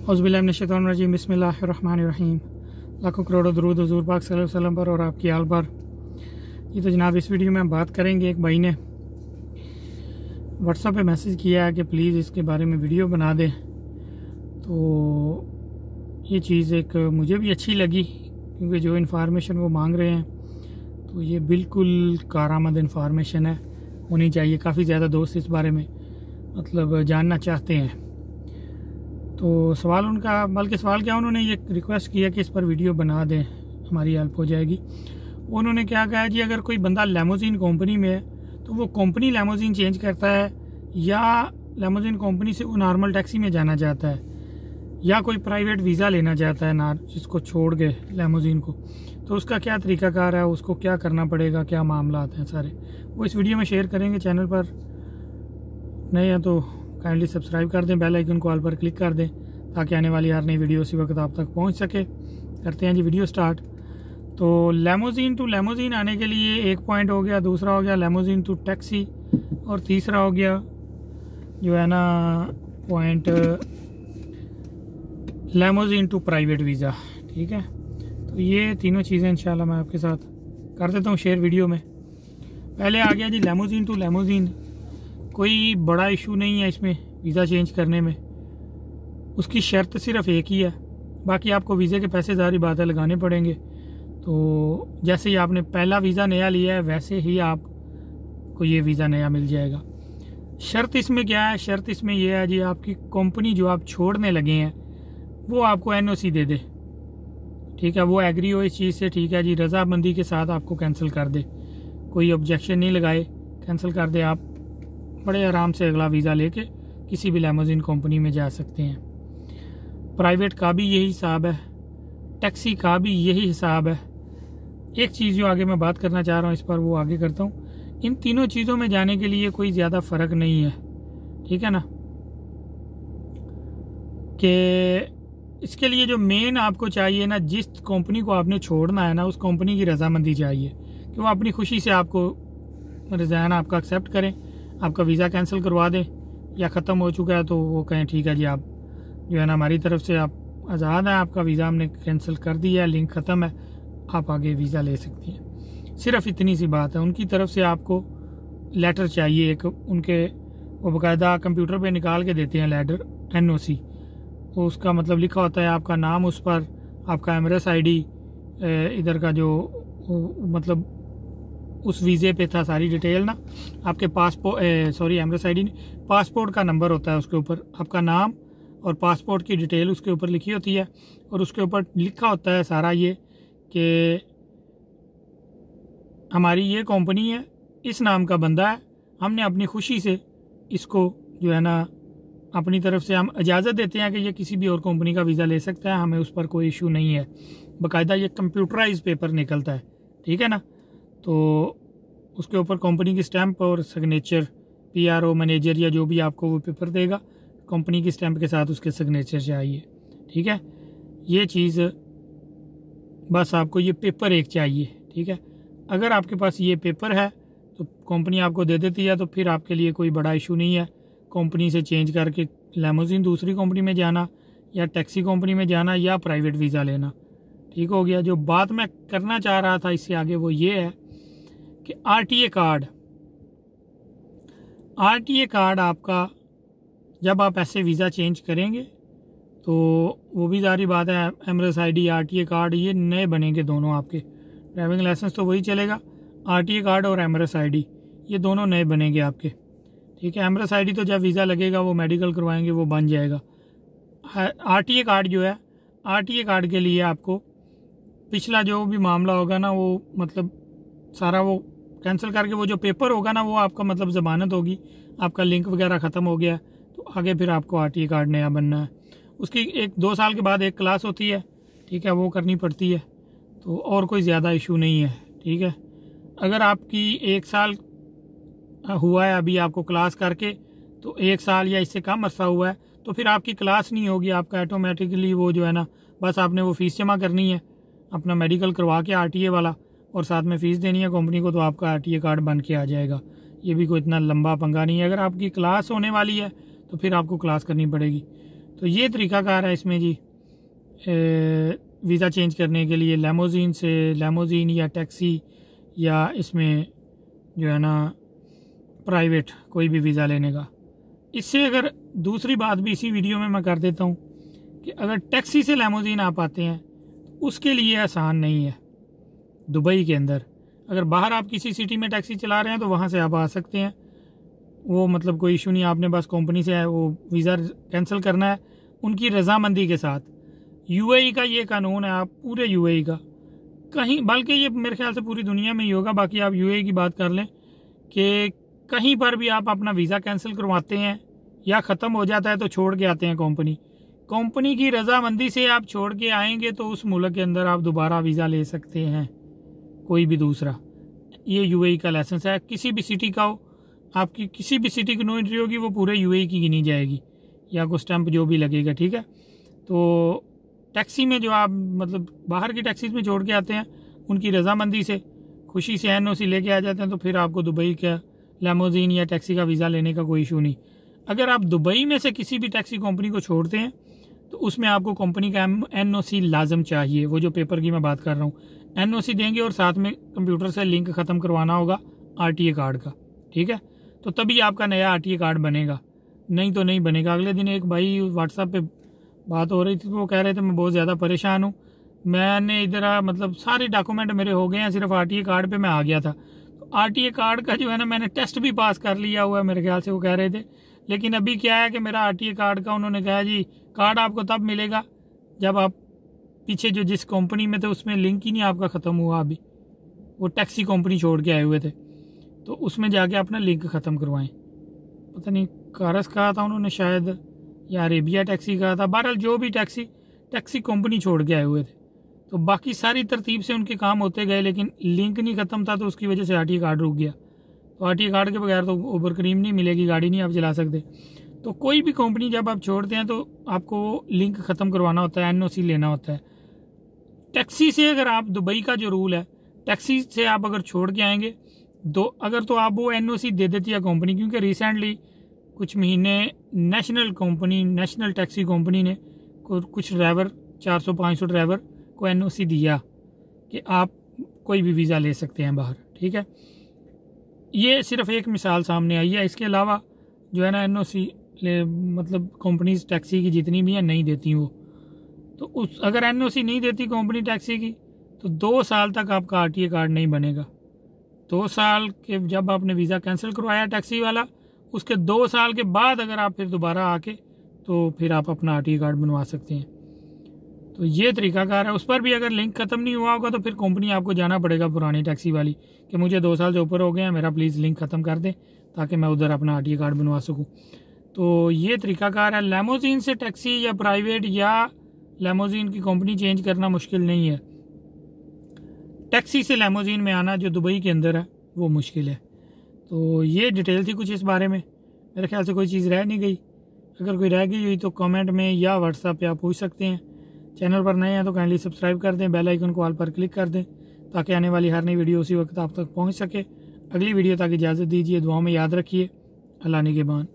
औज़ुबिल्लाहिमिनश्शैतानिर्रजीम बिस्मिल्लाहिर्रहमानिर्रहीम। लाखों करोड़ों दरूद हुज़ूर पाक सल्लल्लाहु अलैहि वसल्लम पर और आपकी आल पर। ये तो जनाब इस वीडियो में बात करेंगे, एक भाई ने व्हाट्सएप पे मैसेज किया है कि प्लीज़ इसके बारे में वीडियो बना दें। तो ये चीज़ एक मुझे भी अच्छी लगी, क्योंकि जो इन्फॉर्मेशन वो मांग रहे हैं तो ये बिल्कुल कारआमद इन्फॉर्मेशन है, होनी चाहिए। काफ़ी ज़्यादा दोस्त इस बारे में मतलब जानना चाहते हैं। तो सवाल उनका, बल्कि सवाल क्या, उन्होंने ये रिक्वेस्ट किया कि इस पर वीडियो बना दें, हमारी हेल्प हो जाएगी। उन्होंने क्या कहा जी, अगर कोई बंदा लेमोजीन कंपनी में है तो वो कंपनी लेमोजीन चेंज करता है, या लेमोजीन कंपनी से वो नॉर्मल टैक्सी में जाना चाहता है, या कोई प्राइवेट वीज़ा लेना चाहता है ना, जिसको छोड़ के लेमोजीन को, तो उसका क्या तरीकाकार है, उसको क्या करना पड़ेगा, क्या मामला आते हैं सारे, वो इस वीडियो में शेयर करेंगे। चैनल पर नए हैं तो काइंडली सब्सक्राइब कर दें, बेल आइकन को ऑल पर क्लिक कर दें, ताकि आने वाली हर नई वीडियो उसी वक्त आप तक पहुंच सके। करते हैं जी वीडियो स्टार्ट। तो लेमोजीन टू लेमोजीन आने के लिए एक पॉइंट हो गया, दूसरा हो गया लेमोजीन टू टैक्सी, और तीसरा हो गया जो है ना point limousine to private visa. ठीक है, तो ये तीनों चीज़ें इंशाल्लाह मैं आपके साथ कर देता हूँ शेयर वीडियो में। पहले आ गया जी लेमोजीन टू लेमोजीन। कोई बड़ा इशू नहीं है इसमें वीज़ा चेंज करने में, उसकी शर्त सिर्फ एक ही है, बाकी आपको वीज़े के पैसे ज़ाहिर बात है लगाने पड़ेंगे। तो जैसे ही आपने पहला वीज़ा नया लिया है वैसे ही आपको ये वीज़ा नया मिल जाएगा। शर्त इसमें क्या है, शर्त इसमें यह है जी, आपकी कंपनी जो आप छोड़ने लगे हैं वो आपको एनओसी दे दे। ठीक है, वो एग्री हो इस चीज़ से, ठीक है जी, रजामंदी के साथ आपको कैंसिल कर दे, कोई ऑब्जेक्शन नहीं लगाए, कैंसिल कर दे, आप बड़े आराम से अगला वीज़ा लेके किसी भी लेमोजीन कंपनी में जा सकते हैं। प्राइवेट का भी यही हिसाब है, टैक्सी का भी यही हिसाब है। एक चीज़ जो आगे मैं बात करना चाह रहा हूँ इस पर वो आगे करता हूँ। इन तीनों चीज़ों में जाने के लिए कोई ज़्यादा फ़र्क नहीं है, ठीक है ना, कि इसके लिए जो मेन आपको चाहिए ना, जिस कंपनी को आपने छोड़ना है ना, उस कंपनी की रजामंदी चाहिए कि वो अपनी खुशी से आपको रिज़ाइन आपका एक्सेप्ट करें, आपका वीज़ा कैंसिल करवा दें, या ख़त्म हो चुका है तो वो कहें ठीक है जी, आप जो है ना हमारी तरफ से आप आज़ाद हैं, आपका वीज़ा हमने कैंसिल कर दिया है, लिंक ख़त्म है, आप आगे वीज़ा ले सकती हैं। सिर्फ इतनी सी बात है। उनकी तरफ से आपको लेटर चाहिए एक, उनके वो बाकायदा कंप्यूटर पे निकाल के देते हैं लेटर, एनओसी, वो उसका मतलब लिखा होता है आपका नाम उस पर, आपका एमरेस आईडी, इधर का जो मतलब उस वीज़े पे था सारी डिटेल ना, आपके पासपोर्ट एमरेस आईडी नहीं, पासपोर्ट का नंबर होता है उसके ऊपर, आपका नाम और पासपोर्ट की डिटेल उसके ऊपर लिखी होती है, और उसके ऊपर लिखा होता है सारा ये कि हमारी ये कंपनी है, इस नाम का बंदा है, हमने अपनी खुशी से इसको जो है ना अपनी तरफ से हम इजाज़त देते हैं कि ये किसी भी और कंपनी का वीज़ा ले सकता है, हमें उस पर कोई इशू नहीं है। बाकायदा ये कंप्यूटराइज पेपर निकलता है, ठीक है ना, तो उसके ऊपर कंपनी की स्टैंप और सिग्नेचर, पीआरओ मैनेजर या जो भी आपको वो पेपर देगा, कंपनी की स्टैंप के साथ उसके सिग्नेचर चाहिए। ठीक है, ये चीज़ बस आपको ये पेपर एक चाहिए। ठीक है, अगर आपके पास ये पेपर है तो कंपनी आपको दे देती है, तो फिर आपके लिए कोई बड़ा इशू नहीं है कंपनी से चेंज करके लेमोजीन दूसरी कंपनी में जाना, या टैक्सी कंपनी में जाना, या प्राइवेट वीज़ा लेना। ठीक हो गया। जो बात मैं करना चाह रहा था इससे आगे वो ये है कि आरटीए कार्ड आपका जब आप ऐसे वीज़ा चेंज करेंगे तो वो भी जारी बात है, एमरेस आईडी, आरटीए कार्ड ये नए बनेंगे दोनों आपके। ड्राइविंग लाइसेंस तो वही चलेगा, आरटीए कार्ड और एमरेस आईडी ये दोनों नए बनेंगे आपके। ठीक है, एमरेस आईडी तो जब वीज़ा लगेगा वो मेडिकल करवाएंगे वो बन जाएगा। आरटीए कार्ड जो है, आरटीए कार्ड के लिए आपको पिछला जो भी मामला होगा ना, वो मतलब सारा वो कैंसिल करके वो जो पेपर होगा ना, वो आपका मतलब ज़मानत होगी, आपका लिंक वगैरह ख़त्म हो गया, तो आगे फिर आपको आरटीए कार्ड नया बनना है। उसकी 1-2 साल के बाद एक क्लास होती है, ठीक है, वो करनी पड़ती है, तो और कोई ज़्यादा इशू नहीं है। ठीक है, अगर आपकी 1 साल हुआ है अभी आपको क्लास करके, तो 1 साल या इससे कम अर्सा हुआ है, तो फिर आपकी क्लास नहीं होगी, आपका ऑटोमेटिकली वो जो है ना, बस आपने वो फ़ीस जमा करनी है अपना मेडिकल करवा के आरटीए वाला, और साथ में फ़ीस देनी है कंपनी को, तो आपका आरटीए कार्ड बन के आ जाएगा। ये भी कोई इतना लंबा पंगा नहीं है। अगर आपकी क्लास होने वाली है तो फिर आपको क्लास करनी पड़ेगी। तो ये तरीकाकार है इसमें जी वीज़ा चेंज करने के लिए, लैमोजीन से लैमोजीन या टैक्सी या इसमें जो है ना प्राइवेट कोई भी वीज़ा लेने का। इससे अगर दूसरी बात भी इसी वीडियो में मैं कर देता हूँ कि अगर टैक्सी से लैमोजीन आप आते हैं तो उसके लिए आसान नहीं है दुबई के अंदर। अगर बाहर आप किसी सिटी में टैक्सी चला रहे हैं तो वहाँ से आप आ सकते हैं, वो मतलब कोई इशू नहीं। आपने बस कंपनी से वो वीज़ा कैंसिल करना है उनकी रजामंदी के साथ। यूएई का ये कानून है, आप पूरे यूएई का कहीं, बल्कि ये मेरे ख्याल से पूरी दुनिया में ही होगा, बाकी आप यूएई की बात कर लें कि कहीं पर भी आप अपना वीज़ा कैंसिल करवाते हैं या ख़त्म हो जाता है तो छोड़ के आते हैं कंपनी की रजामंदी से आप छोड़ के आएंगे तो उस मुल्क के अंदर आप दोबारा वीज़ा ले सकते हैं, कोई भी दूसरा। ये यूएई का लाइसेंस है, किसी भी सिटी का हो, आपकी किसी भी सिटी की नो एंट्री होगी वो पूरे यूएई की गिनी जाएगी या कोई स्टैंप जो भी लगेगा, ठीक है। तो टैक्सी में जो आप मतलब बाहर की टैक्सीज में छोड़ के आते हैं उनकी रजामंदी से खुशी से एनओसी लेके आ जाते हैं तो फिर आपको दुबई का लैमोजीन या टैक्सी का वीज़ा लेने का कोई इशू नहीं। अगर आप दुबई में से किसी भी टैक्सी कंपनी को छोड़ते हैं तो उसमें आपको कंपनी का एनओसी लाजम चाहिए, वो जो पेपर की मैं बात कर रहा हूँ। एनओसी देंगे और साथ में कंप्यूटर से लिंक ख़त्म करवाना होगा आरटीए कार्ड का, ठीक है। तो तभी आपका नया आरटीए कार्ड बनेगा, नहीं तो नहीं बनेगा। अगले दिन एक भाई व्हाट्सएप पे बात हो रही थी, वो कह रहे थे मैं बहुत ज़्यादा परेशान हूँ, मैंने इधर मतलब सारे डॉक्यूमेंट मेरे हो गए हैं, सिर्फ आरटीए कार्ड पे मैं आ गया था। तो आरटीए कार्ड का जो है ना मैंने टेस्ट भी पास कर लिया हुआ है मेरे ख्याल से, वो कह रहे थे। लेकिन अभी क्या है कि मेरा आरटीए कार्ड का उन्होंने कहा जी कार्ड आपको तब मिलेगा जब आप पीछे जो जिस कंपनी में थे उसमें लिंक ही नहीं आपका ख़त्म हुआ। अभी वो टैक्सी कंपनी छोड़ के आए हुए थे तो उसमें जाके अपना लिंक ख़त्म करवाएं। पता नहीं कारस कहा था उन्होंने शायद या अरेबिया टैक्सी कहा था, बहरहाल जो भी टैक्सी कंपनी छोड़ के आए हुए थे। तो बाकी सारी तरतीब से उनके काम होते गए लेकिन लिंक नहीं ख़त्म था तो उसकी वजह से आरटीए कार्ड रुक गया। तो आरटीए कार्ड के बगैर तो ओवर क्रीम नहीं मिलेगी, गाड़ी नहीं आप चला सकते। तो कोई भी कंपनी जब आप छोड़ते हैं तो आपको लिंक ख़त्म करवाना होता है, एनओसी लेना होता है। टैक्सी से अगर आप दुबई का जो रूल है, टैक्सी से आप अगर छोड़ के आएंगे अगर तो आप वो एनओसी दे देती है कंपनी, क्योंकि रिसेंटली कुछ महीने नेशनल टैक्सी कंपनी ने कुछ ड्राइवर 400-500 ड्राइवर को एनओसी दिया कि आप कोई भी वीज़ा ले सकते हैं बाहर, ठीक है। ये सिर्फ एक मिसाल सामने आई है, इसके अलावा जो है ना एनओसी मतलब कंपनीज टैक्सी की जितनी भी हैं नहीं देती वो। तो अगर एनओसी नहीं देती कंपनी टैक्सी की तो 2 साल तक आपका आरटीए कार्ड नहीं बनेगा। 2 साल के जब आपने वीज़ा कैंसिल करवाया टैक्सी वाला, उसके 2 साल के बाद अगर आप फिर दोबारा आके तो फिर आप अपना आरटीए कार्ड बनवा सकते हैं। तो ये तरीकाकार है। उस पर भी अगर लिंक ख़त्म नहीं हुआ होगा तो फिर कंपनी आपको जाना पड़ेगा पुरानी टैक्सी वाली कि मुझे 2 साल से ऊपर हो गए हैं, मेरा प्लीज़ लिंक ख़त्म कर दें ताकि मैं उधर अपना आरटीए कार्ड बनवा सकूँ। तो ये तरीकाकार है। लैमोजीन से टैक्सी या प्राइवेट या लैमोजीन की कंपनी चेंज करना मुश्किल नहीं है, टैक्सी से लैमोजीन में आना जो दुबई के अंदर है वो मुश्किल है। तो ये डिटेल थी कुछ इस बारे में, मेरे ख्याल से कोई चीज़ रह नहीं गई। अगर कोई रह गई हुई तो कमेंट में या व्हाट्सएप पे आप पूछ सकते हैं। चैनल पर नए हैं तो काइंडली सब्सक्राइब कर दें, बेल आइकन को ऑल पर क्लिक कर दें ताकि आने वाली हर नई वीडियो उसी वक्त आप तक पहुंच सके। अगली वीडियो तक इजाज़त दीजिए, दुआओं में याद रखिए। अल्लाह निगहबान।